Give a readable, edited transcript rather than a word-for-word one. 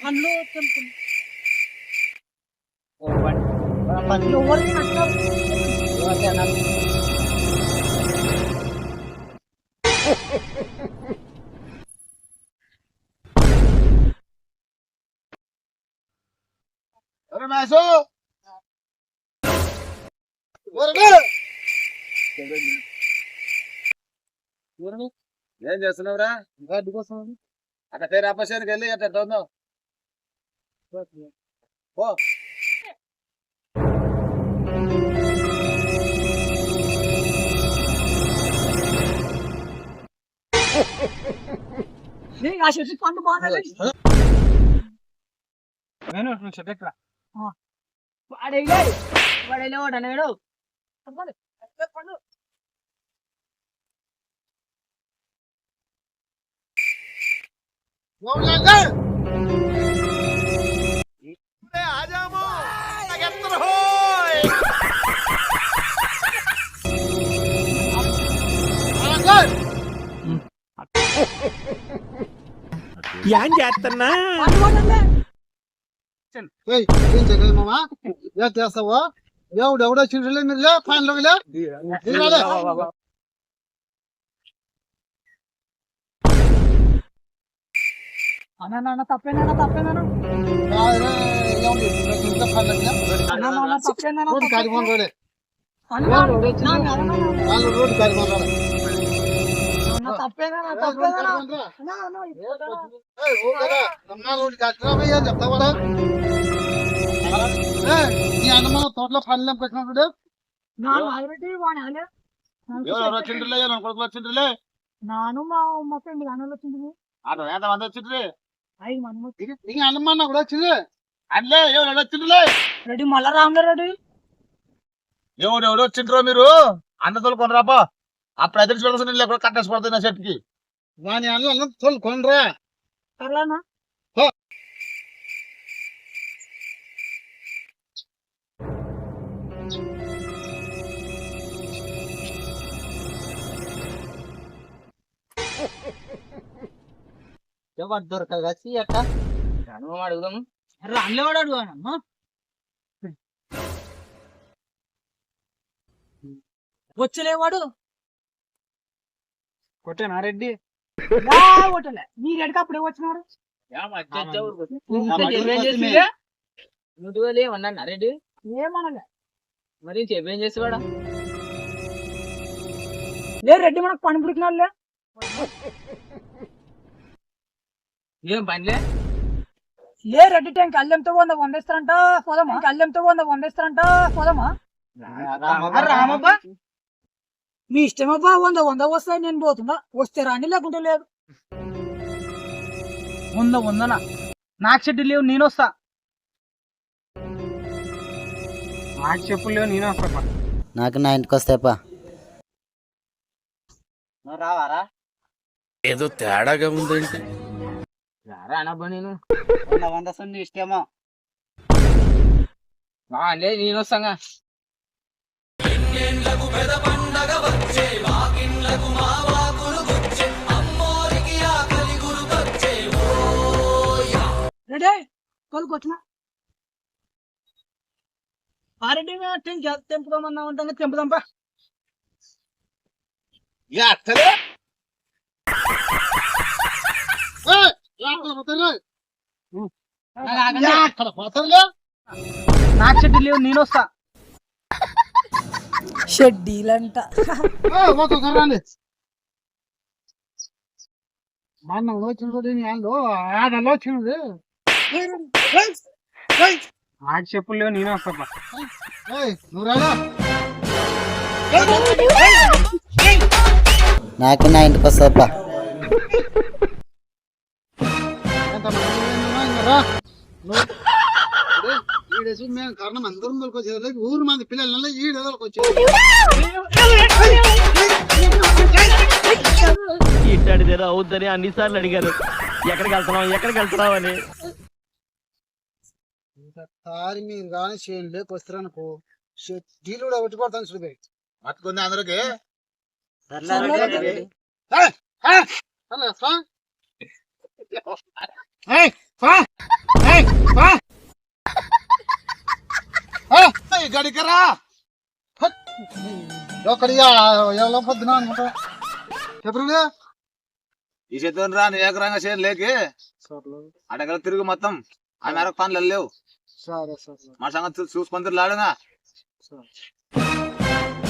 పండ్లు పండ్లు ఏం చేస్తున్నావురా? గడ్డి కోసం అక్కడ పేరు అప్పసేనికి వెళ్ళి అట్లా తోందాం పో. ఆ చెట్టు పండు బాగా వాడేలే వాడనేడు పండు ఏం చేస్తున్నా ఏం చెయ్యాలి మామా? ఏం చేస్తావా? ఎవడెవడో చిరులే మీరు పనిలోకి అన్న తప్పేనా తప్పేనా రోడ్డు కార్యక్రమం రోడే రోడ్డు కార్యక్రమం చెప్తావా? నీ అన్నమ్మ తోటలో పనులు పెట్టినప్పుడు వచ్చిండ్రులే నాను మా ఫ్రెండ్ గానే వచ్చింది ఎంతమంది వచ్చిండ్రు? 5 మంది నీ అన్నమ్మ కూడా వచ్చింది అందులో ఎవరు వచ్చిండ్రులే రెడ్డి మళ్ళా రాముల రెడ్డి ఎవరు వచ్చిండ్రో మీరు అన్న తోలుకొని రాపా. అప్పుడు ఎదురు చూడాల్సిన లేకుండా కట్టేసి పడుతుంది నా చెట్టుకి. వాని అన్న తోలుకొనరా సర్లేనా ఎవరు దొరకగా అక్క అడుగుదాము. రాములేవాడు అడుగునమ్మా వచ్చలేవాడు కొట్టేనా రెడ్డి కొట్టలే నీ రెడ్డికి అప్పుడే వచ్చినారు నువ్వులేమన్నా రెడ్డి ఏమనలే మరి చెప్పేం చేసేవాడా? లే రెడ్డి మనకు పని పుడికినాడులే ఏం పనిలే లే రెడ్డి టైంకి అల్లెంతో వందేస్తారంట పోదామా? అల్లెంతో వందేస్తారంట పోదామా? రామబ్బా మీ ఇష్టమబ్బా 100 వస్తాయి నేను పోతున్నా వస్తే రాండి లేకుంటే లేదు 100 నాకు చెట్టు లేవు నేను వస్తా నాకు చెప్పులు లేవు నేను వస్తా నాకు నా ఇంటికి వస్తాయప్పా రావారా? ఏదో తేడాగా ఉందండి. రారా అనబ్బా నేను 100 ఇష్టమో లే నేను వస్తాగా. రెడీ కొలుకొచ్చినా ఆ రెడ్డి తెంపుదామన్నా ఉంటాం తెంపుదాంపా నాకు చెడ్డీ లేవు నేను వస్తా షెడ్డీలంట మన వచ్చిండు ఆడలో వచ్చిండు నాకు చెప్పులు లేవు నేను వస్తా నువ్వు రాడా నాకు నా ఇంటికి వస్తాయప్పా మేము కారణం అందరం వచ్చేది ఊరు మంది పిల్లల ఈడొచ్చేది ఇట్టాడిదేదో అవుద్దని అన్నిసార్లు అడిగారు. ఎక్కడికి వెళ్తున్నావు అని. సారి మీరు కానీ చేయలేక వస్తారనుకో డీలు కూడా ఒకటి పడతాను చూడు పట్టుకుంది అందరికి గడికరా ఎక్కడియా ఎవరో పొద్దున అనుకుంటా చెప్పరులే ఈ చేతులు రా నీ ఏకరంగా చేయను లేకి అడగల తిరుగు మొత్తం ఆ మేరకు పనులు వెళ్ళలేవు సరే సరే మా సంగతి చూసుకొని తిరలాడుగా సరే